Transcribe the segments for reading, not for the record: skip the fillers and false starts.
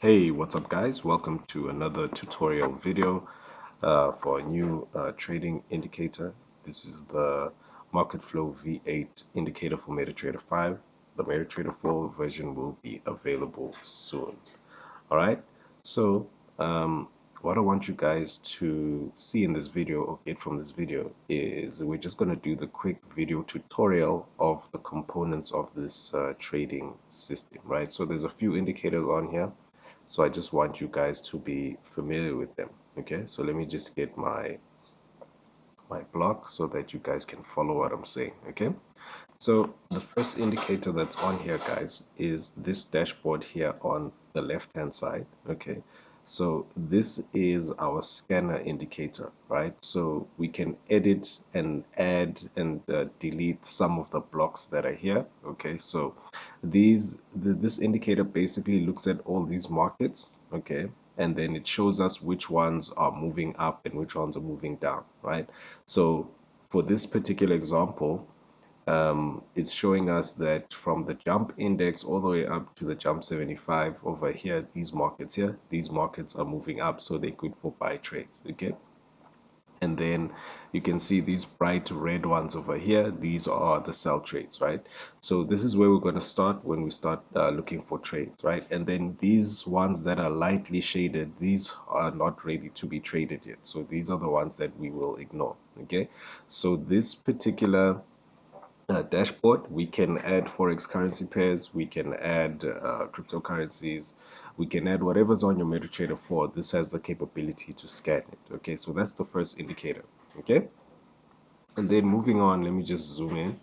Hey, what's up guys? Welcome to another tutorial video for a new trading indicator. This is the Market Flow V8 indicator for Metatrader 5. The Metatrader 4 version will be available soon. All right, so um, what I want you guys to see in this video or get from this video is we're just going to do the quick video tutorial of the components of this trading system, right? So there's a few indicators on here, so I just want you guys to be familiar with them. Okay, so let me just get my block so that you guys can follow what I'm saying. Okay, so the first indicator that's on here, guys, is this dashboard here on the left hand side. Okay, so this is our scanner indicator, right? So we can edit and add and delete some of the blocks that are here. Okay, so this indicator basically looks at all these markets. Okay, and then it shows us which ones are moving up and which ones are moving down, right? So for this particular example, it's showing us that from the jump index all the way up to the jump 75 over here, these markets are moving up, so they're good for buy trades. Okay, and then you can see these bright red ones over here, these are the sell trades, right? So this is where we're going to start when we start looking for trades, right? And then these ones that are lightly shaded, these are not ready to be traded yet, so these are the ones that we will ignore. Okay, so this particular dashboard, we can add forex currency pairs, we can add cryptocurrencies, we can add whatever's on your MetaTrader 4. This has the capability to scan it. Okay, so that's the first indicator. Okay, and then moving on, let me just zoom in.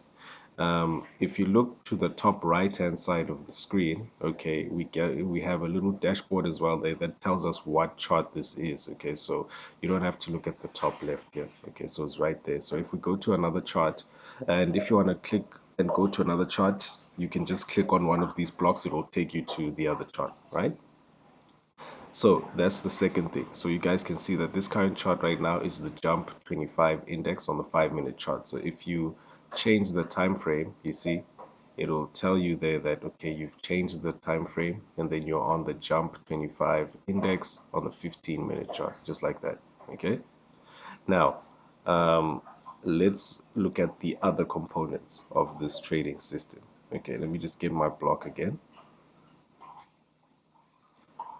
If you look to the top right hand side of the screen, okay, we have a little dashboard as well there that tells us what chart this is. Okay, so you don't have to look at the top left here. Okay, so it's right there. So if we go to another chart, and if you want to click and go to another chart, you can just click on one of these blocks, it will take you to the other chart, right? So that's the second thing. So you guys can see that this current chart right now is the jump 25 index on the 5-minute chart. So if you change the time frame, you see it'll tell you there that okay, you've changed the time frame, and then you're on the jump 25 index on the 15-minute chart, just like that. Okay, now let's look at the other components of this trading system. Okay, let me just get my block again.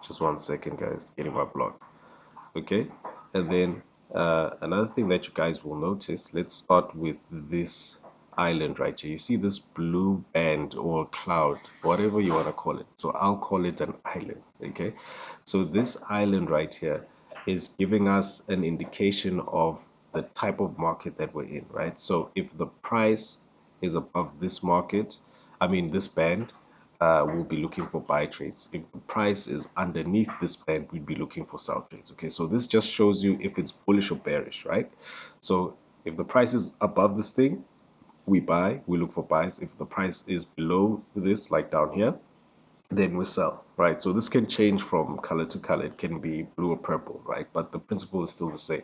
Just 1 second, guys, getting my block. Okay, and then another thing that you guys will notice, let's start with this island right here. You see this blue band or cloud, whatever you want to call it, so I'll call it an island. Okay, so this island right here is giving us an indication of the type of market that we're in, right? So if the price is above this market, I mean this band, we'll be looking for buy trades. If the price is underneath this band, we'd be looking for sell trades. Okay, so this just shows you if it's bullish or bearish, right? So if the price is above this thing, we buy, we look for buys. If the price is below this, like down here, then we sell, right? So this can change from color to color. It can be blue or purple, right? But the principle is still the same,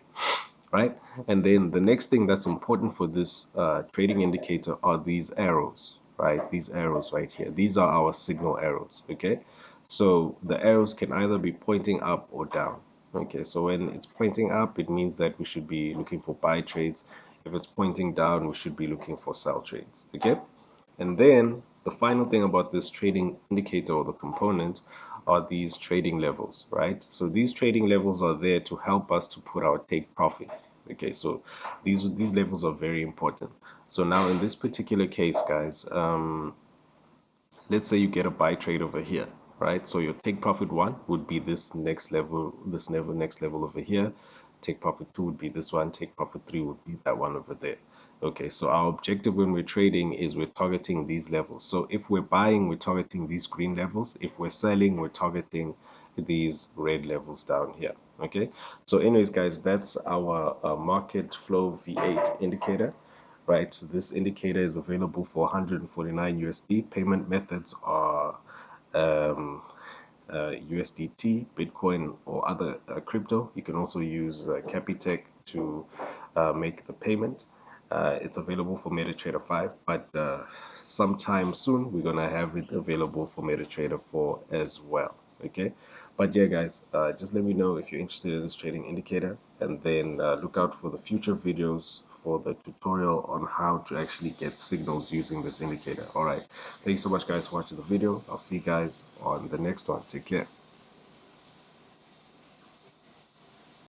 right? And then the next thing that's important for this trading indicator are these arrows, right? These arrows right here. These are our signal arrows, okay? So the arrows can either be pointing up or down. Okay, so when it's pointing up, it means that we should be looking for buy trades. If it's pointing down, we should be looking for sell trades, okay? And then the final thing about this trading indicator or the component are these trading levels, right? So these trading levels are there to help us to put our take profits. Okay, so these levels are very important. So now in this particular case, guys, let's say you get a buy trade over here, right? So your take profit one would be this next level, next level over here. Take profit two would be this one. Take profit three would be that one over there. Okay, so our objective when we're trading is we're targeting these levels. So if we're buying, we're targeting these green levels. If we're selling, we're targeting these red levels down here. Okay, so anyways, guys, that's our market flow V8 indicator, right? So this indicator is available for 149 USD. Payment methods are USDT, Bitcoin, or other crypto. You can also use Capitec to make the payment. It's available for MetaTrader 5, but sometime soon we're gonna have it available for MetaTrader 4 as well. Okay, but yeah, guys, just let me know if you're interested in this trading indicator, and then look out for the future videos for the tutorial on how to actually get signals using this indicator. All right, thanks so much, guys, for watching the video. I'll see you guys on the next one. Take care.